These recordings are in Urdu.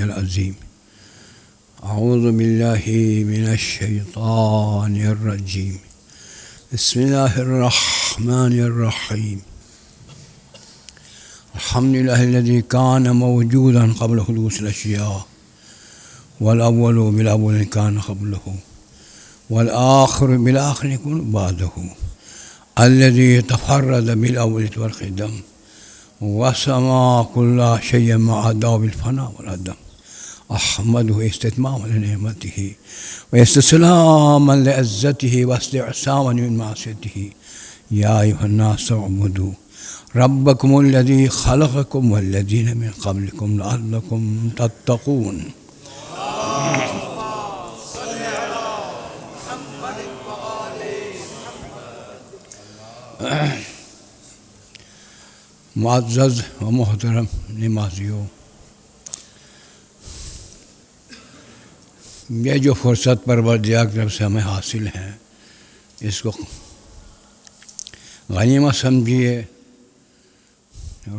العظیم اعوذ باللہ من الشیطان الرجیم بسم اللہ الرحمن الرحیم الحمد للہ الذی کان موجودا قبل حدوث الاشیاء والاول بالاول کان قبلہ والآخر بالآخر یکون بعدہ الذی تفرد بالاول والقدم وسما كل شيء مع عداو الفنا والعدم احمده استتماما لنعمته واستسلاما لعزته واستعصاما من معصيته يا ايها الناس اعبدوا ربكم الذي خلقكم والذين من قبلكم لعلكم تتقون. معزز و محترم نمازیوں، یہ جو فرصت پروردگار کی طرف سے ہمیں حاصل ہے اس کو غنیمت سمجھیے.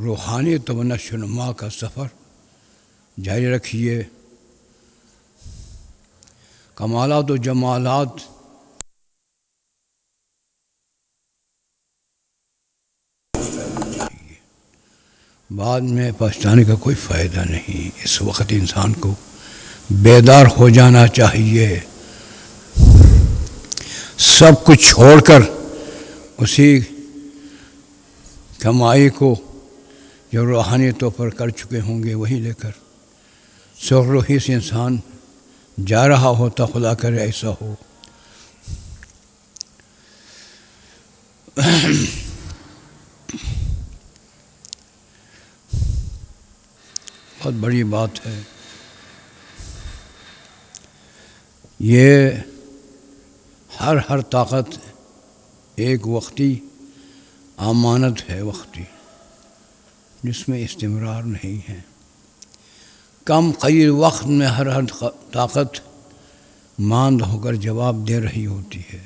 روحانی و نشو و نما کا سفر جاری رکھیے. کمالات و جمالات بعد میں پچھتانے کا کوئی فائدہ نہیں. اس وقت انسان کو بیدار ہو جانا چاہیے، سب کچھ چھوڑ کر اسی کمائی کو جو روحانی طور پر کر چکے ہوں گے وہی لے کر سرخروحی سے انسان جا رہا ہوتا. خدا کرے ایسا ہو. بہت بڑی بات ہے یہ. ہر طاقت ایک وقتی امانت ہے، وقتی جس میں استمرار نہیں ہے. کم قلیل وقت میں ہر طاقت ماند ہو کر جواب دے رہی ہوتی ہے.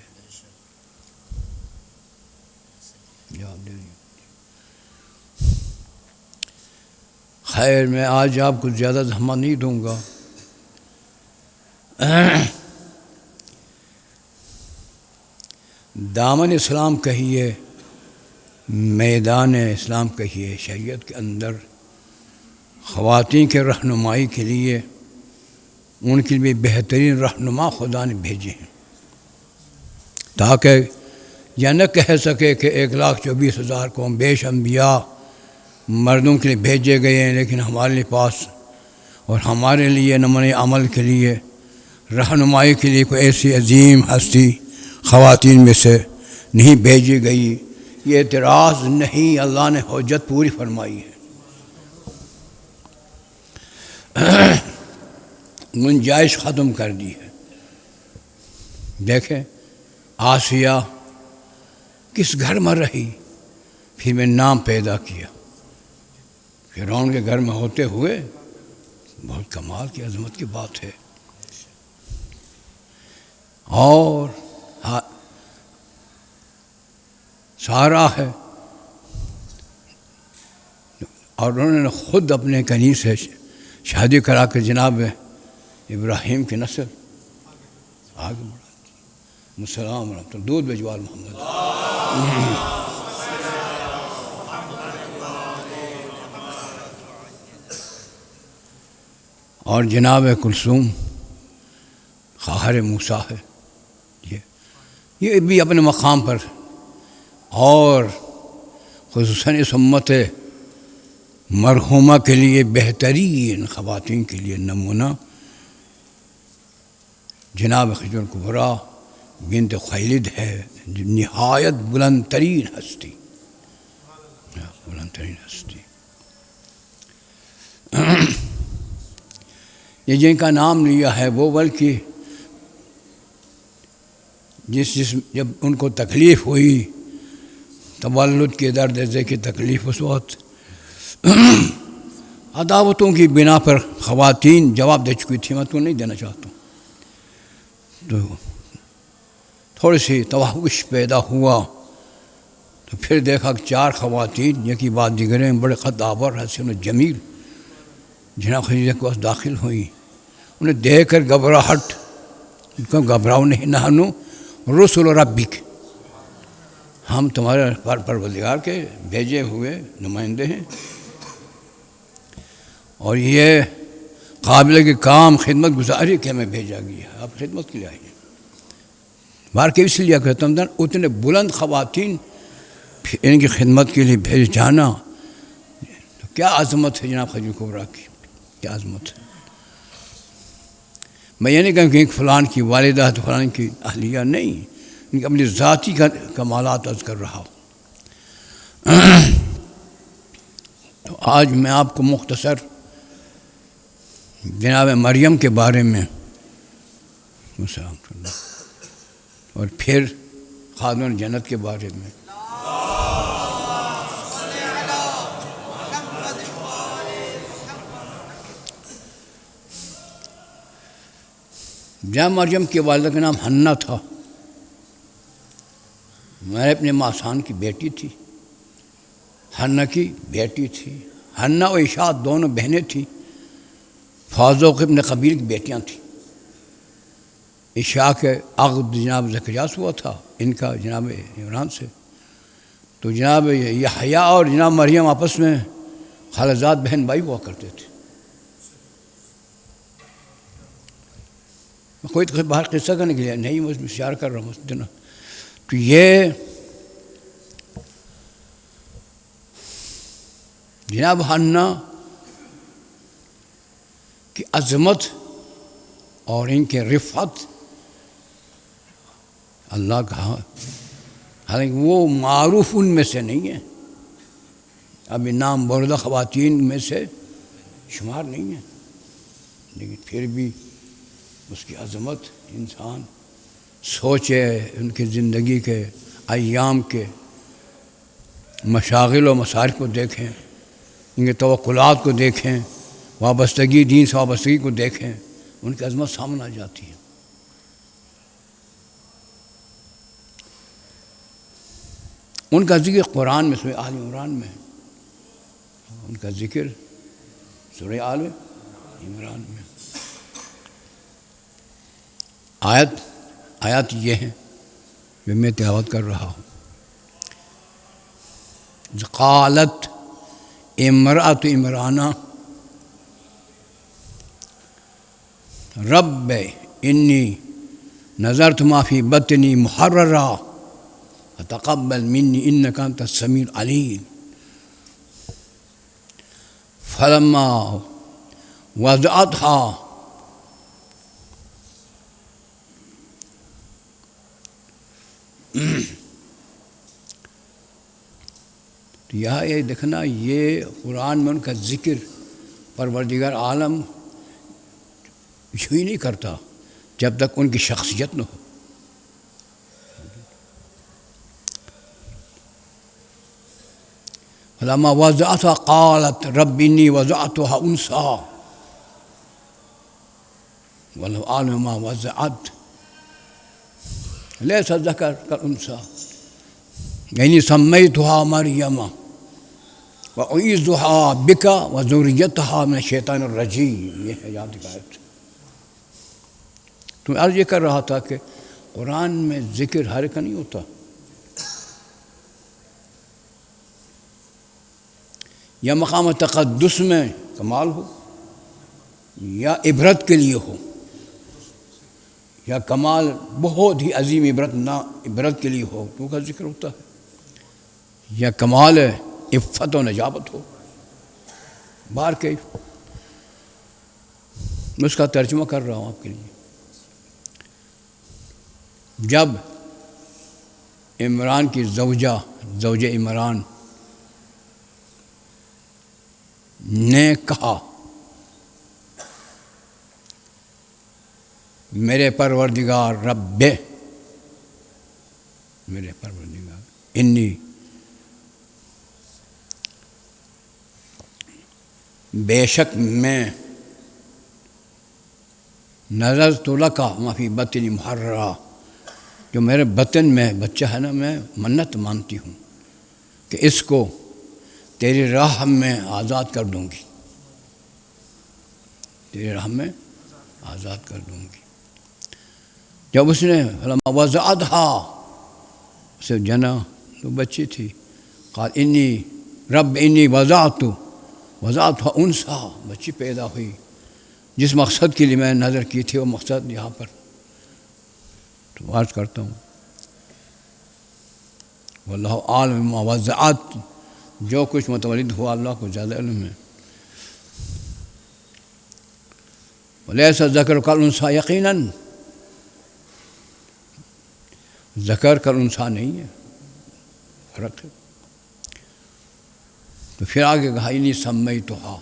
خیر، میں آج آپ کو زیادہ زحمت نہیں دوں گا. دامن اسلام کہیے، میدان اسلام کہیے، شریعت کے اندر خواتین کے رہنمائی کے لیے ان کے لیے بہترین رہنما خدا نے بھیجے ہیں، تاکہ یہ نہ کہہ سکے کہ 1,24,000 کم بیش انبیاء مردوں کے لیے بھیجے گئے ہیں، لیکن ہمارے پاس اور ہمارے لیے نمونۂ عمل کے لیے رہنمائی کے لیے کوئی ایسی عظیم ہستی خواتین میں سے نہیں بھیجی گئی. یہ اعتراض نہیں، اللہ نے حجت پوری فرمائی ہے. گنجائش ختم کر دی ہے. دیکھیں آسیہ کس گھر میں رہی، پھر میں نام پیدا کیا. فرعون کے گھر میں ہوتے ہوئے بہت کمال کی عظمت کی بات ہے. اور سارا ہے، اور انہوں نے خود اپنے کنی سے شادی کرا کے جناب ابراہیم کی نسل آگے بڑھا. السلام ورحمۃ اللہ. دودھ بھجوال محمد. اور جناب کلثوم خواہر موسیٰ ہے. یہ بھی اپنے مقام پر، اور خصوصاً اس امت مرحومہ کے لیے بہترین خواتین کے لیے نمونہ جناب خدیجہ کبریٰ بنت خویلد ہے، جو نہایت بلند ترین ہستی، بلند ترین ہستی. یہ جن کا نام لیا ہے وہ بلکہ جب ان کو تکلیف ہوئی، تولد کے درد ذے کی تکلیف، اس وقت عداوتوں کی بنا پر خواتین جواب دے چکی تھی. میں تو نہیں دینا چاہتا ہوں. تو تھوڑی سی توحش پیدا ہوا تو پھر دیکھا کہ 4 خواتین، یہ کی بات دیگر ہیں، بڑے خطاور حسین و جمیل، جناب خدیجہ کے پاس داخل ہوئیں، انہیں دیکھ کر گھبراہٹ، ان کو گھبراؤ نہیں، نحنو رسول ربک، ہم تمہارے پروردگار کے بھیجے ہوئے نمائندے ہیں، اور یہ قابل کے کام خدمت گزاری کے ہمیں بھیجا گیا، آپ خدمت کے لیے آئے ہیں۔ بار کے اس لیے کہتا ہوں اتنے بلند خواتین ان کی خدمت کے لیے بھیج جانا، تو کیا عظمت ہے جناب خدیجہ کبریٰ کی، کیا عظمت ہے۔ میں یہ نہیں کہوں کہ فلان کی والدہ ہے تو فلان کی اہلیہ، نہیں، ان کی اپنی ذاتی کمالات عرض کر رہا ہوں۔ تو آج میں آپ کو مختصر جناب مریم کے بارے میں اور پھر خاتون جنت کے بارے میں جناب مریم کی والدہ کا نام حنہ تھا، میں اپنے ماسان کی بیٹی تھی، حنہ کی بیٹی تھی۔ حنہ و عائشہ دونوں بہنیں تھیں، فاضل ابن قبیل کی بیٹیاں تھیں۔ عائشہ کے عقد جناب زکریا سے ہوا تھا، ان کا جناب عمران سے، تو جناب یحییٰ اور جناب مریم آپس میں خالزاد بہن بھائی ہوا کرتے تھے۔ میں کوئی باہر قصہ کرنے کے لیے نہیں، میں اشارہ کر رہا ہوں اس دن۔ تو یہ جناب حنہ کی عظمت اور ان کے رفعت اللہ کا، حالانکہ وہ معروف ان میں سے نہیں ہے، ابھی نام بردہ خواتین میں سے شمار نہیں ہے، لیکن پھر بھی اس کی عظمت انسان سوچے، ان کی زندگی کے ایام کے مشاغل و مصارف کو دیکھیں، ان کے توقلات کو دیکھیں، وابستگی دین سے وابستگی کو دیکھیں، ان کی عظمت سامنے آ جاتی ہے۔ ان کا ذکر قرآن میں سورہ آل عمران میں، ان کا ذکر سورہ آل عمران میں، آیات یہ ہیں جو میں تلاوت کر رہا ہوں۔ قالت امرأۃ عمران رب انی نظرت ما فی بطنی محررا فتقبل منی انک انت السمیع العلیم فلما وضعتها تو یہاں یہ دیکھنا، یہ قرآن میں ان کا ذکر پروردگار عالم یوں ہی نہیں کرتا جب تک ان کی شخصیت نہ ہو۔ فلما وضعتها قالت رب انی وضعتها انثى ولو اعلم ما وضعت لیس الذکر کالانثى یعنی سمیتها مریم وأعیذها بک وذریتها من الشیطان الرجیم، یہ ہے یاد آیت۔ تو عرض یہ کر رہا تھا کہ قرآن میں ذکر ہر کا نہیں ہوتا، یا مقام تقدس میں کمال ہو، یا عبرت کے لیے ہو، یا کمال بہت ہی عظیم عبرت نہ عبرت کے لیے ہو تو کا ذکر ہوتا ہے، یا کمال عفت و نجابت ہو۔ بار کے میں اس کا ترجمہ کر رہا ہوں آپ کے لیے۔ جب عمران کی زوجہ عمران نے کہا میرے پروردگار رب، میرے پروردگار انی بے شک میں نظرت لک ما فی بطنی محررا، جو میرے بطن میں بچہ ہے نا، میں منت مانتی ہوں کہ اس کو تیری راہ میں آزاد کر دوں گی۔ تیرے رحم میں آزاد کر دوں گی۔ جب اس نے وضعتھا اسے جنا تو بچی تھی، قال انی وضعتھا انثی، بچی پیدا ہوئی، جس مقصد کے لیے میں نے نظر کی تھی وہ مقصد یہاں پر تو عرض کرتا ہوں واللہ عالم بما وضعت، جو کچھ متولد ہوا اللہ کو زیادہ علم ہے۔ ولیس الذکر کالانثی، یقیناً ذکر کالانثی نہیں ہے، فرق ہے۔ تو پھر آگے کہا انی سمیتھا،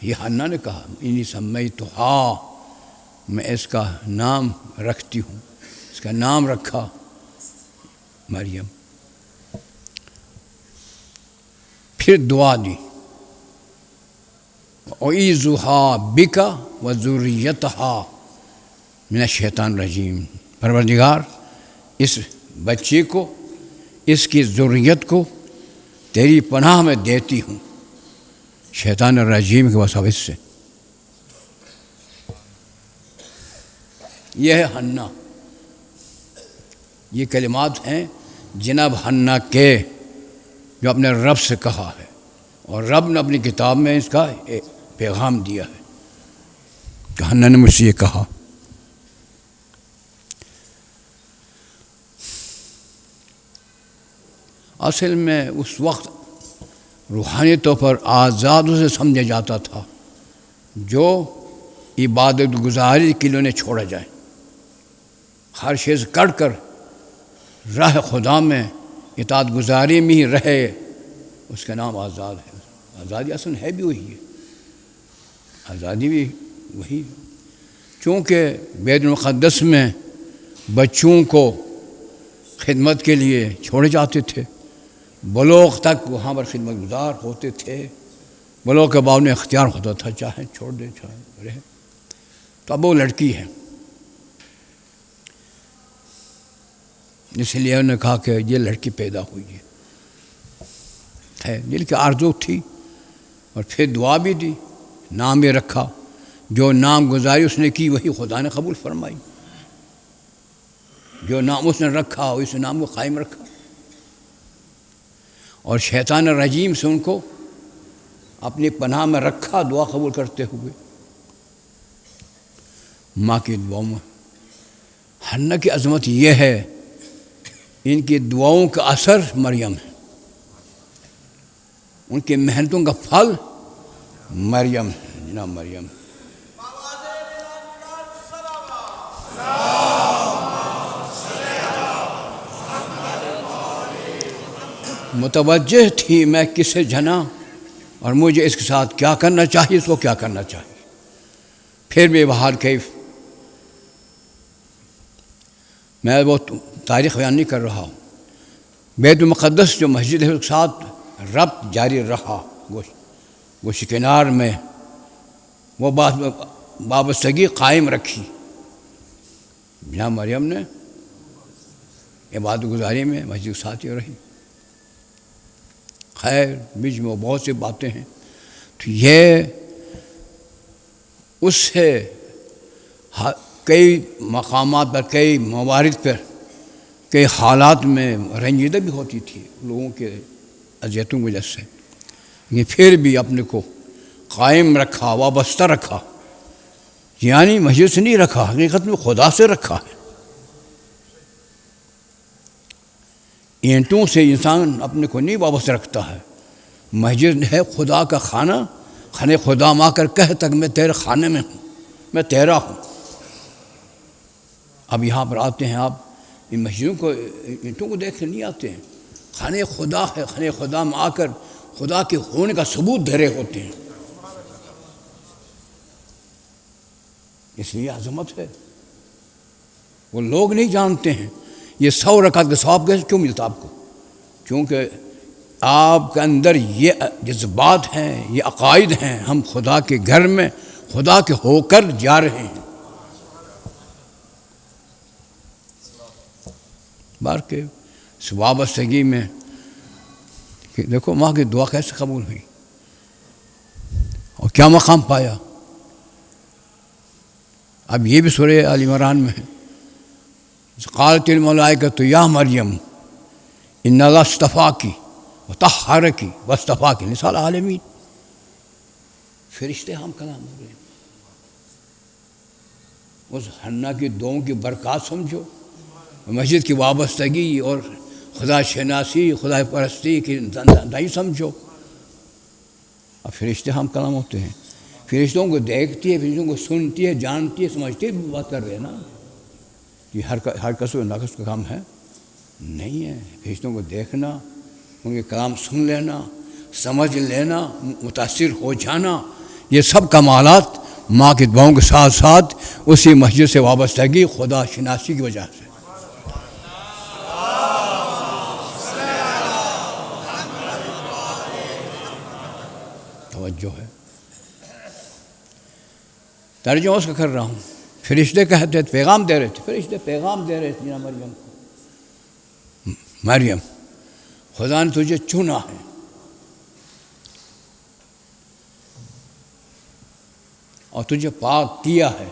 یہ حنا نے کہا انی سمیتھا، میں اس کا نام رکھتی ہوں، اس کا نام رکھا مریم۔ پھر دعا دی اعیذھا بک وذریتھا من الشیطان الرجیم، پروردگار اس بچی کو، اس کی ذریت کو تیری پناہ میں دیتی ہوں شیطان الرجیم کے وسوس سے۔ یہ ہے حنا، یہ کلمات ہیں جناب حنا کے جو اپنے رب سے کہا ہے، اور رب نے اپنی کتاب میں اس کا پیغام دیا ہے کہ حنا نے مجھ سے یہ کہا۔ اصل میں اس وقت روحانی طور پر آزاد اسے سمجھا جاتا تھا جو عبادت گزاری کے لیے انہیں چھوڑا جائے، ہر چیز کر کر راہ خدا میں اطاعت گزاری میں ہی رہے، اس کا نام آزاد ہے۔ آزادی اصل ہے بھی وہی ہے، آزادی بھی وہی ہے۔ چونکہ بیت المقدس میں بچوں کو خدمت کے لیے چھوڑے جاتے تھے، بلوغ تک وہاں پر خدمت گزار ہوتے تھے، بلوغ کے بعد انہیں اختیار ہوتا تھا چاہے چھوڑ دے چاہے رہے۔ تو اب وہ لڑکی ہے، اس لیے انہوں نے کہا کہ یہ لڑکی پیدا ہوئی ہے، دل کی آرزو تھی، اور پھر دعا بھی دی، نام بھی رکھا، جو نام گزاری اس نے کی وہی خدا نے قبول فرمائی، جو نام اس نے رکھا اس نام کو قائم رکھا، اور شیطان الرجیم سے ان کو اپنی پناہ میں رکھا دعا قبول کرتے ہوئے۔ ماں کی دعاؤں میں حنا کی عظمت یہ ہے، ان کی دعاؤں کا اثر مریم ہے، ان کی محنتوں کا پھل مریم ہے، جناب مریم۔ متوجہ تھی میں کسے جنا اور مجھے اس کے ساتھ کیا کرنا چاہیے، اس کو کیا کرنا چاہیے۔ پھر بھی بہار کیف، میں وہ تاریخ بیان نہیں کر رہا ہوں، بیت المقدس جو مسجد ہے اس کے ساتھ ربط جاری رہا، گوشت کنار میں وہ وابستگی قائم رکھی، جہاں مریم نے عبادت گزاری میں مسجد کے ساتھ ہی رہی۔ خیر بیچ میں وہ بہت سی باتیں ہیں، تو یہ اس سے کئی مقامات پر، کئی موارد پر، کئی حالات میں رنجیدہ بھی ہوتی تھی لوگوں کے اذیتوں کی وجہ سے، لیکن پھر بھی اپنے کو قائم رکھا، وابستہ رکھا، یعنی مسجد سے نہیں رکھا، حقیقت میں خدا سے رکھا ہے۔ اینٹوں سے انسان اپنے کو نہیں وابستہ رکھتا ہے، مسجد ہے خدا کا خانہ، خانہ خدا ماں کر کہہ تک میں تیرے خانے میں ہوں، میں تیرا ہوں۔ اب یہاں پر آتے ہیں آپ ان مسجدوں کو، اینٹوں کو دیکھ نہیں آتے ہیں، خانہ خدا ہے، خانہ خدا میں آ کر خدا کے ہونے کا ثبوت دے رہے ہوتے ہیں، اس لیے عظمت ہے۔ وہ لوگ نہیں جانتے ہیں یہ 100 رکعت کا ثواب کیسے کیوں ملتا آپ کو، کیونکہ آپ کے اندر یہ جذبات ہیں، یہ عقائد ہیں، ہم خدا کے گھر میں خدا کے ہو کر جا رہے ہیں۔ بار کے اس وابستگی میں کہ دیکھو ماں کی دعا کیسے قبول ہوئی اور کیا مقام پایا، اب یہ بھی سورہ آل عمران میں ہے، قالت الملائکۃ یا مریم ان اللہ اصطفاکی وطہرکی واصطفاکی لنساء العالمین. فرشتے ہم کلام ہو رہے ہیں. اس حنا کی دعاؤں کی برکات سمجھو، مسجد کی وابستگی اور خدا شناسی، خدا پرستی کی دائی سمجھو. اب فرشتے ہم کلام ہوتے ہیں، فرشتوں کو دیکھتی ہے، فرشتوں کو سنتی ہے، جانتی ہے، سمجھتی ہے، بات کر رہے ہیں نا. یہ ہر کس و ناقص کا کام ہے نہیں ہے. فرشتوں کو دیکھنا، ان کے کلام سن لینا، سمجھ لینا، متاثر ہو جانا، یہ سب کمالات ماں کی دعاؤں کے ساتھ ساتھ اسی مسجد سے وابستگی خدا شناسی کی وجہ سے. توجہ ہے، ترجمہ اس کا کر رہا ہوں. فرشتے کہتے تھے، پیغام دے رہے تھے، فرشتے پیغام دے رہے تھے مریم کو، مریم خدا نے تجھے چنا ہے، اور تجھے پاک کیا ہے،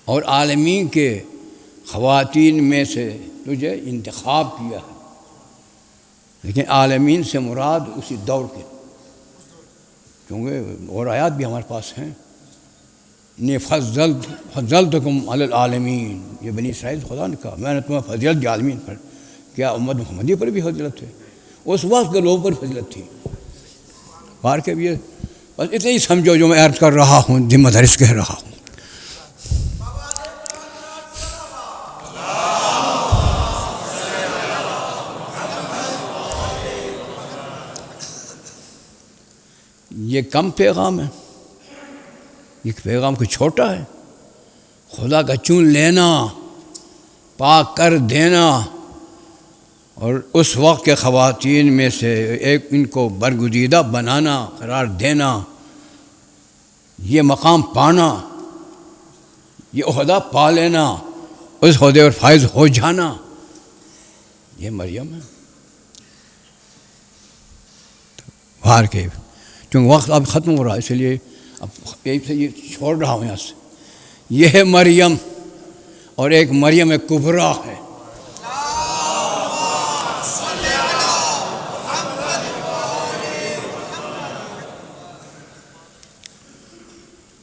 اور عالمین کے خواتین میں سے تجھے انتخاب کیا ہے. لیکن عالمین سے مراد اسی دور کے، کیونکہ اور آیات بھی ہمارے پاس ہیں. نے فضلتکم علی العالمین، یہ بنی اسرائیل خدا نے کہا میں نے تمہیں فضیلت دی عالمین پر. کیا امت محمدی پر بھی فضیلت ہے؟ اس وقت کے لوگوں پر فضیلت تھی. بار کے بھی بس اتنا ہی سمجھو جو میں عرض کر رہا ہوں، ذمہ داری سے کہہ رہا ہوں. یہ کم پیغام ہے، یہ پیغام کوئی چھوٹا ہے. خدا کا چن لینا، پاک کر دینا، اور اس وقت کے خواتین میں سے ایک ان کو برگزیدہ بنانا، قرار دینا، یہ مقام پانا، یہ عہدہ پا لینا، اس عہدے پر فائز ہو جانا، یہ مریم ہے. باہر کے چونکہ وقت اب ختم ہو رہا ہے، اس لیے اب یہی سے یہ چھوڑ رہا ہوں یہاں سے. یہ ہے مریم، اور ایک مریم کبریٰ ہے.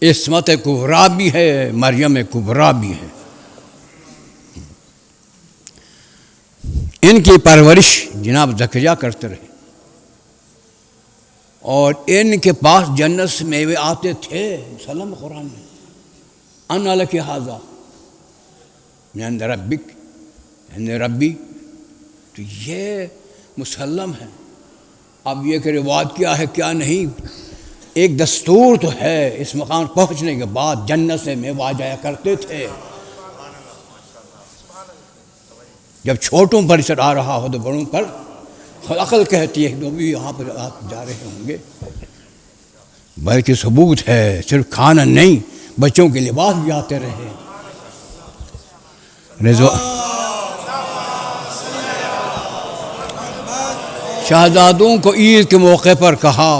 عصمت کبریٰ بھی ہے، مریم کبریٰ بھی ہے. ان کی پرورش جناب زکریا کرتے رہے، اور ان کے پاس جنت سے میوے آتے تھے. مسلم قرآن میں انا لک ھذا من عند ربک، عند ربی، تو یہ مسلم ہے. اب یہ کہ روایت کیا ہے کیا نہیں، ایک دستور تو ہے. اس مقام پہنچنے کے بعد جنت سے میوہ جایا کرتے تھے. جب چھوٹوں پر اثر آ رہا ہو تو بڑوں پر عقل کہتی ہے کہ بھی یہاں پر آپ جا رہے ہوں گے. بلکہ ثبوت ہے، صرف کھانا نہیں، بچوں کے لباس بھی آتے رہے. شہزادوں کو عید کے موقع پر کہا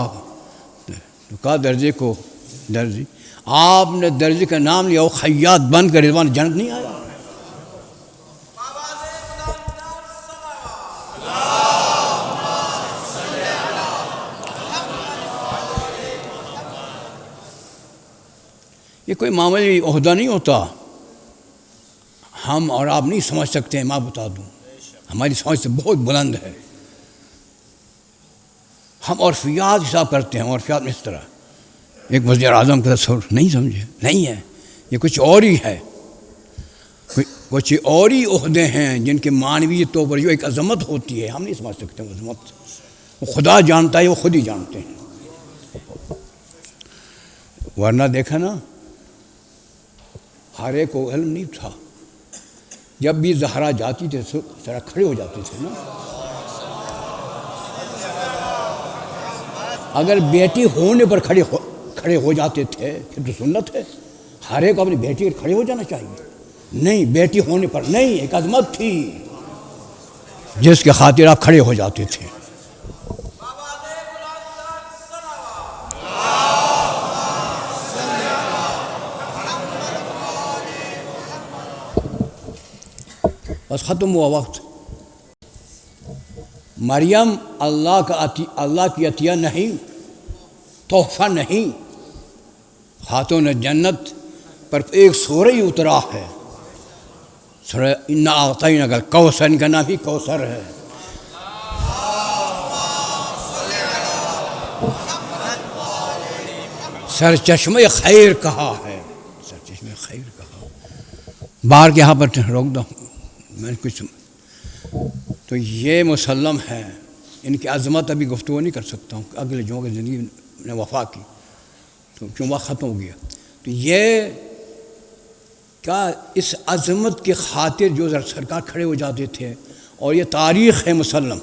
درجے کو، درجی آپ نے درجی کا نام لیا، وہ خیاط بن کر رضوان جنت نہیں آیا. یہ کوئی معمولی عہدہ نہیں ہوتا. ہم اور آپ نہیں سمجھ سکتے ہیں. میں بتا دوں، ہماری سمجھ سے بہت بلند ہے. ہم عرفیات حساب کرتے ہیں، عرفیات میں اس طرح ایک وزیر اعظم کا تصور نہیں سمجھے، نہیں ہے. یہ کچھ اور ہی ہے. کچھ اور ہی عہدے ہیں جن کے معنوی طور پر جو ایک عظمت ہوتی ہے، ہم نہیں سمجھ سکتے. وہ عظمت وہ خدا جانتا ہے، وہ خود ہی جانتے ہیں. ورنہ دیکھا نا، ہر ایک کو علم نہیں تھا. جب بھی زہرا جاتی تھی ذرا کھڑے ہو جاتے تھے نا. اگر بیٹی ہونے پر کھڑے ہو جاتے تھے پھر تو سنت ہے. ہر ایک کو اپنی بیٹی پر کھڑے ہو جانا چاہیے. نہیں، بیٹی ہونے پر نہیں، ایک عظمت تھی جس کے خاطر آپ کھڑے ہو جاتے تھے. بس ختم ہوا وقت. مریم اللہ کی عطیہ نہیں، تحفہ نہیں. خاتون جنت پر ایک سورہ ہی اترا ہے، سورہ انا اعطیناک الکوثر، ان کا نام ہی کوثر ہے. سر چشمہ خیر کہا ہے، سر چشمہ خیر کہا. باہر کے یہاں پر روک دو، میں کچھ تو یہ مسلم ہے. ان کی عظمت ابھی گفتگو نہیں کر سکتا ہوں، اگلے جو کہ زندگی نے وفا کی تو کیوں وقت ختم ہو گیا. تو یہ کیا اس عظمت کی خاطر جو سرکار کھڑے ہو جاتے تھے. اور یہ تاریخ ہے مسلم.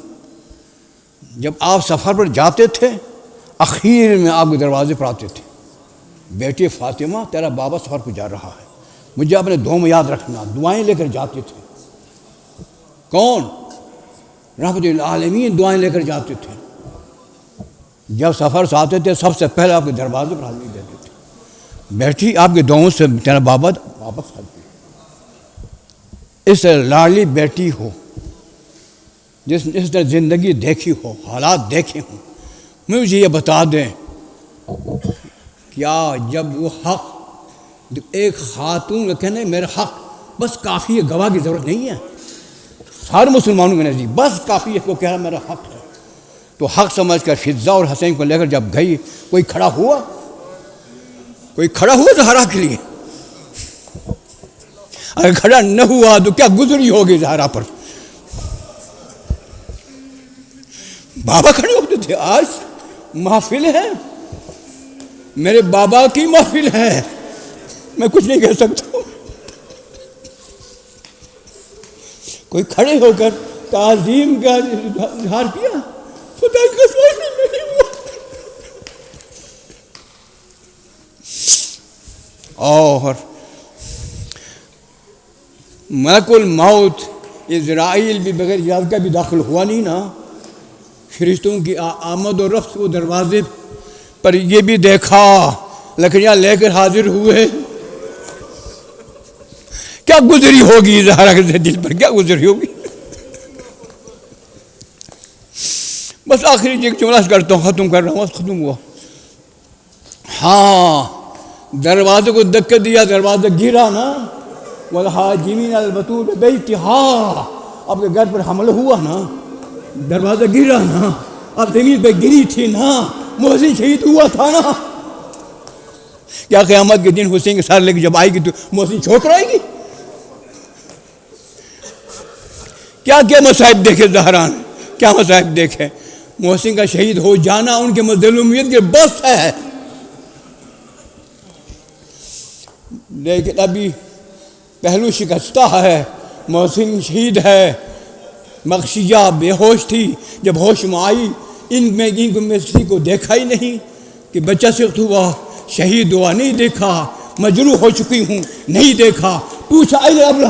جب آپ سفر پر جاتے تھے اخیر میں آپ کے دروازے پر آتے تھے، بیٹی فاطمہ تیرا بابا سفر پہ جا رہا ہے، مجھے اپنے دعاؤں میں یاد رکھنا. دعائیں لے کر جاتے تھے. کون؟ رحمت للعالمین دعائیں لے کر جاتے تھے. جب سفر سے آتے تھے سب سے پہلے آپ کے دروازے پر حاضری دیتے تھے، بیٹھی آپ کے دعاؤں سے تیرا بابا واپس آ گیا. اس لاڈلی بیٹی ہو جس نے زندگی دیکھی ہو، حالات دیکھے ہوں، مجھے یہ بتا دیں کیا جب وہ حق ایک خاتون کا کہنا ہے میرا حق بس کافی ہے، گواہ کی ضرورت نہیں ہے. ہر مسلمانوں کے نزدیک بس کافی ہے وہ کہہ رہا میرا حق ہے. تو حق سمجھ کر فضا اور حسین کو لے کر جب گئی، کوئی کھڑا ہوا زہرا کے لیے؟ اگر کھڑا نہ ہوا تو کیا گزری ہوگی زہرا پر؟ بابا کھڑے ہوتے تھے. آج محفل ہے، میرے بابا کی محفل ہے، میں کچھ نہیں کہہ سکتا. کوئی کھڑے ہو کر تعظیم کا اظہار کیا؟ خدا کا سوال نہیں ہوا. اور ملک الموت اسرائیل بھی بغیر اجازت کا بھی داخل ہوا نہیں نا. فرشتوں کی آمد و رفت وہ دروازے پر یہ بھی دیکھا، لکڑیاں لے کر حاضر ہوئے. کیا گزری ہوگی زہرا کے دل پر، کیا گزری ہوگی؟ بس آخری ایک جملہ کرتا ہوں، ختم کر رہا ہوں، ختم ہوا. ہاں دروازے کو دھکا دیا، دروازہ گرا نا. والحاجمین البتول بیتہا، آپ کے گھر پر حملہ ہوا نا، دروازہ گرا نا، اب زمین پہ گری تھی نا، محسن شہید ہوا تھا نا. کیا قیامت کے دن حسین کے ساتھ لے کے جب آئے گی تو محسن چھوٹ رہے گی؟ کیا کیا مصائب دیکھے زہرا نے، کیا مصائب دیکھے. محسن کا شہید ہو جانا ان کے مظلومیت کے بس ہے. لیکن ابھی پہلو شکستہ ہے، محسن شہید ہے. مغشیہ بے ہوش تھی، جب ہوش میں آئی ان میں کسی کو دیکھا ہی نہیں کہ بچہ سخت ہوا، شہید ہوا نہیں دیکھا، مجروح ہو چکی ہوں نہیں دیکھا. پوچھا اے ابو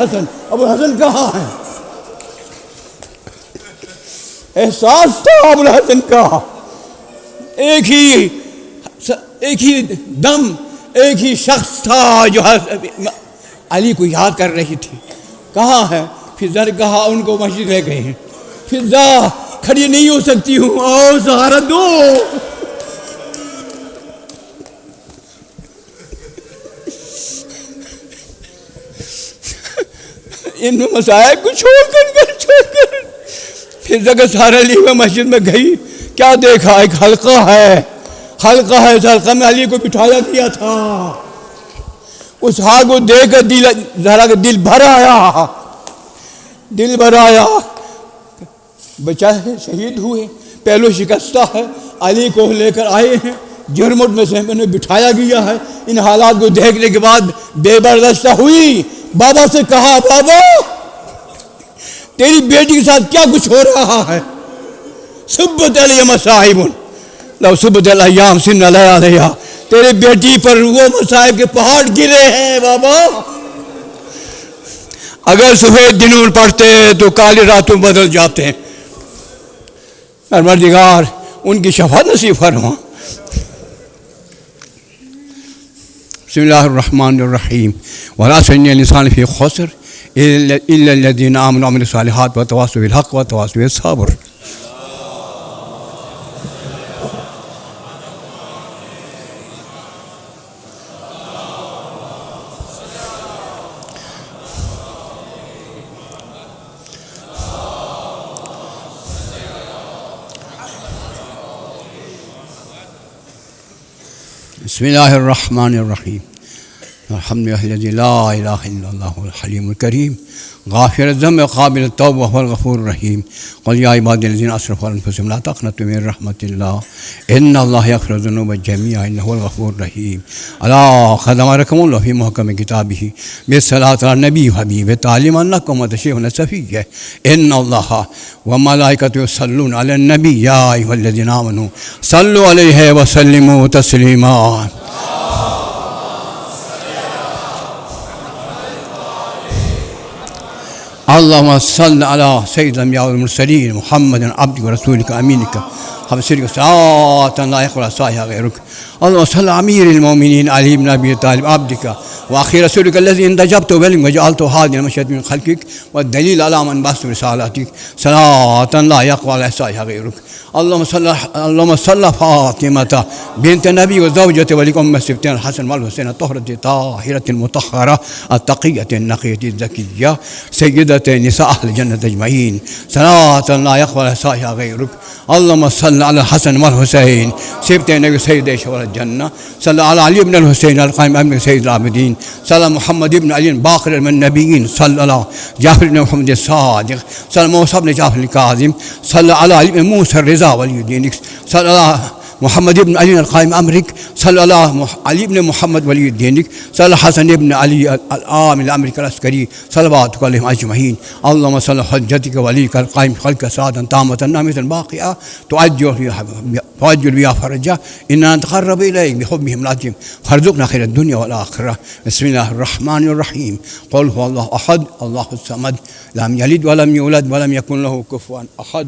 الحسن کہاں ہے؟ احساس تھا ابو الحسن کا. ایک ہی دم، ایک ہی شخص تھا جو علی کو یاد کر رہی تھی. کہاں ہے؟ فضا نے کہا ان کو مسجد لے گئے ہیں. فضا کھڑی نہیں ہو سکتی ہوں، آؤ سہارا دو. ان مسائب کو چھوڑ کر فضا کا سہارا لی ہوئے مسجد میں گئی. کیا دیکھا؟ ایک حلقہ ہے، اس حلقہ میں علی کو بٹھایا گیا تھا. اس ہار کو دیکھ کر زہرا کا دل بھر آیا. بچائے شہید ہوئے، پہلو شکستہ ہے، علی کو لے کر آئے ہیں، جرمٹ میں سے میں نے بٹھایا گیا ہے. ان حالات کو دیکھنے کے بعد بے برداشتہ ہوئی، بابا سے کہا بابا تیری بیٹی کے ساتھ کیا کچھ ہو رہا ہے؟ سبت علیہ مصائب لو سبت الایام سن علیہ، تیرے بیٹی پر وہ مصائب کے پہاڑ گرے ہیں بابا. اگر سفید دنوں پڑھتے تو کالی راتوں بدل جاتے ہیں. پروردگار ان کی شفاعت نصیب فرما. بسم اللہ الرحمن الرحیم. والعصر ان الانسان فی خسر إلا الذين آمنوا وعملوا الصالحات وتواصوا بالحق وتواصوا بالصبر. بسم الله الرحمن الرحيم. الحمد لله الذي لا إله إلا الله الحليم الكريم غافر الذنب وقابل التوب وهو الغفور الرحيم. قل يا عبادي الذين أسرفوا على أنفسهم لا تقنطوا من رحمة الله إن الله يغفر الذنوب جميعا إنه هو الغفور الرحيم. ألا قد أمركم الله في محكم كتابه بالصلاة على النبي وحبيبه تعليما لكم وتشريفا سفيه إن الله وملائكته يصلون على النبي يا أيها الذين آمنوا صلوا عليه وسلموا تسليما. اللهم صل على سيد الأنبياء والمرسلين محمد عبدك ورسولك أمينك حبسك صلاة لا يخلى صاحها غيرك. اللهم صل على أمير المؤمنين علي بن أبي طالب عبدك وأخي رسولك الذي انتجبت بلغ وجعلته هادي المشهد من خلقك والدليل على من بث رسالتك صلاة لا يقوى على صاحها غيرك. اللهم صل فاطمة بنت النبي وزوجة ولي أم السبتين الحسن والحسين الطهرة الطاهرة المطهرة التقية النقية الزكية سيدة نساء أهل الجنة أجمعين صلاة لا يقوى على صاحها غيرك. اللهم صل على الحسن والحسين سبتي النبي سيد شهور الجنة. صلى على علي بن الحسين القائم أمر سيد العابدين. صلى محمد بن علي باقر من النبيين. صلى على جعفر بن محمد الصادق. صلى موسى بن جعفر الكاظم. صلى على علي بن موسى الرضا ولي دينك. صلى على محمد بن علي القائم أمرك. صلى على علي بن محمد ولي دينك. صلى حسن بن علي الآمن الأمريكي العسكري صلواتك عليهم أجمعين. اللهم صل حجتك وليك القائم خلق سعادة تامة نامة باقية تؤجل بها فرجة إننا نتقرب إليك بحبهم العظيم فارزقنا خير الدنيا والآخرة. بسم الله الرحمن الرحيم. قل هو الله أحد الله الصمد لم يلد ولم يولد ولم يكن له كفوا أحد.